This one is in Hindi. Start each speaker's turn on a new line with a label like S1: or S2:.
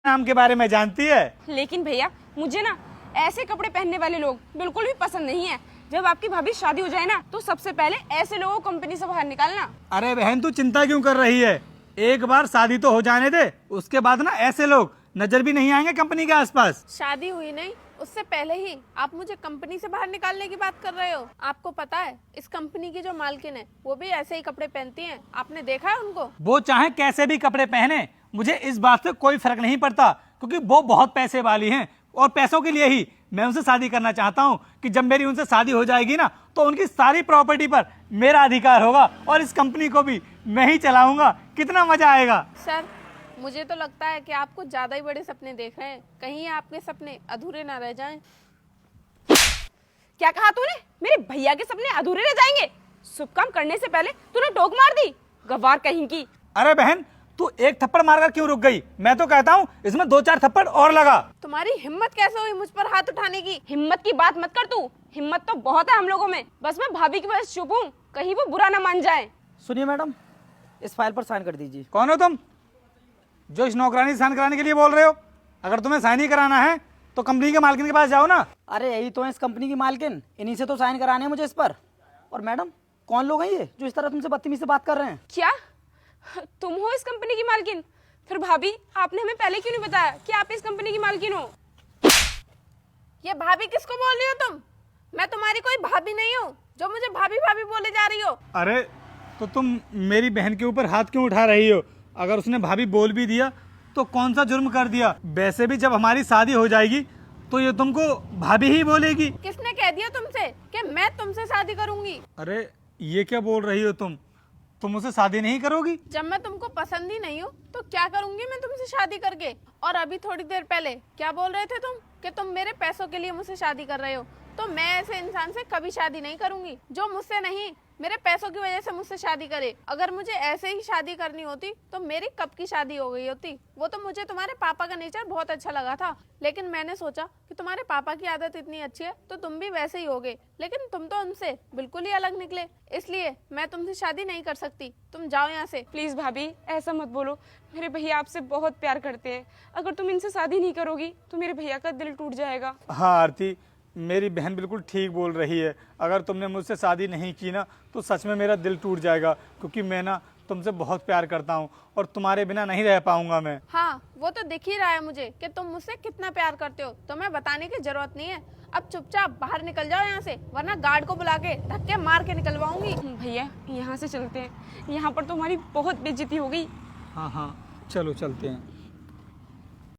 S1: नाम के बारे में जानती है?
S2: लेकिन भैया मुझे ना ऐसे कपड़े पहनने वाले लोग बिल्कुल भी पसंद नहीं है। जब आपकी भाभी शादी हो जाए ना तो सबसे पहले ऐसे लोगों को कंपनी से बाहर निकालना।
S1: अरे बहन तू चिंता क्यों कर रही है? एक बार शादी तो हो जाने दे, उसके बाद ना ऐसे लोग नजर भी नहीं आएंगे कंपनी के आसपास।
S3: शादी हुई नहीं उससे पहले ही आप मुझे कंपनी से बाहर निकालने की बात कर रहे हो। आपको पता है इस कंपनी की जो मालकिन है वो भी ऐसे ही कपड़े पहनती हैं। आपने देखा है उनको?
S1: वो चाहे कैसे भी कपड़े पहने, मुझे इस बात से कोई फर्क नहीं पड़ता, क्योंकि वो बहुत पैसे वाली हैं और पैसों के लिए ही मैं उनसे शादी करना चाहता हूँ कि जब मेरी उनसे शादी हो जाएगी ना तो उनकी सारी प्रॉपर्टी पर मेरा अधिकार होगा और इस कंपनी को भी मैं ही चलाऊंगा। कितना मजा आएगा।
S3: सर मुझे तो लगता है कि आप कुछ ज्यादा ही बड़े सपने देख रहे हैं, कहीं आपके सपने अधूरे ना रह जाएं।
S2: क्या कहा तूने? मेरे भैया के सपने अधूरे रह जाएंगे? शुभ काम करने से पहले तूने टोक मार दी, गवार कहीं की।
S1: अरे बहन तू एक थप्पड़ मारकर क्यों रुक गई? मैं तो कहता हूँ इसमें 2-4 थप्पड़ और लगा।
S3: तुम्हारी हिम्मत कैसे हुई मुझ पर हाथ उठाने की?
S2: हिम्मत की बात मत कर तू, हिम्मत तो बहुत है हम लोगों में। बस मैं भाभी की वजह से चुप हूँ, कहीं वो बुरा ना मान जाए।
S4: सुनिए मैडम, इस फाइल पर साइन कर दीजिए।
S1: कौन हो तुम जो इस नौकरानी से साइन कराने के लिए बोल रहे हो? अगर तुम्हें साइन ही कराना है तो कंपनी के मालकिन के पास जाओ ना।
S4: अरे यही तो है इस कंपनी की मालकिन, इन्हीं से तो साइन कराने हैं मुझे इस पर। और मैडम कौन लोग हैं ये जो इस तरह तुमसे बदतमीजी से बात कर रहे हैं?
S2: क्या तुम हो इस कंपनी की मालकिन? फिर भाभी आपने हमें पहले क्यों नहीं बताया कि आप इस कंपनी की मालकिन हो?
S3: ये भाभी किसको बोल रही हो तुम? मैं तुम्हारी कोई भाभी नहीं हूँ जो मुझे भाभी भाभी बोले जा रही हो।
S1: अरे तो तुम मेरी बहन के ऊपर हाथ क्यों उठा रही हो? अगर उसने भाभी बोल भी दिया तो कौन सा जुर्म कर दिया? वैसे भी जब हमारी शादी हो जाएगी तो ये तुमको भाभी ही बोलेगी।
S3: किसने कह दिया तुमसे कि मैं तुमसे शादी करूंगी?
S1: अरे ये क्या बोल रही हो तुम मुझसे शादी नहीं करोगी?
S3: जब मैं तुमको पसंद ही नहीं हूँ तो क्या करूंगी मैं तुमसे शादी करके? और अभी थोड़ी देर पहले क्या बोल रहे थे तुम कि तुम मेरे पैसों के लिए मुझसे शादी कर रहे हो? तो मैं ऐसे इंसान से कभी शादी नहीं करूंगी जो मुझसे नहीं मेरे पैसों की वजह से मुझसे शादी करे। अगर मुझे ऐसे ही शादी करनी होती तो मेरी कब की शादी हो गई होती। वो तो मुझे तुम्हारे पापा का नेचर बहुत अच्छा लगा था, लेकिन मैंने सोचा कि तुम्हारे पापा की आदत इतनी अच्छी है तो तुम भी वैसे ही होगे, लेकिन तुम तो उनसे बिल्कुल ही अलग निकले। इसलिए मैं तुमसे शादी नहीं कर सकती, तुम जाओ यहाँ से।
S2: प्लीज भाभी ऐसा मत बोलो, मेरे भैया आपसे बहुत प्यार करते हैं। अगर तुम इनसे शादी नहीं करोगी तो मेरे भैया का दिल टूट जाएगा।
S1: हाँ आरती, मेरी बहन बिल्कुल ठीक बोल रही है। अगर तुमने मुझसे शादी नहीं की ना तो सच में मेरा दिल टूट जाएगा, क्योंकि मैं ना तुमसे बहुत प्यार करता हूँ और तुम्हारे बिना नहीं रह पाऊंगा मैं।
S3: हाँ वो तो दिख ही रहा है मुझे कि तुम मुझसे कितना प्यार करते हो, तुम्हें बताने की जरूरत नहीं है। अब चुपचाप बाहर निकल जाओ यहाँ से, वरना गार्ड को बुला के धक्के मार के निकलवाऊंगी।
S2: भैया यहाँ से चलते हैं, यहाँ पर तो हमारी बहुत बेइज्जती हो गई।
S1: हाँ हाँ चलो चलते हैं।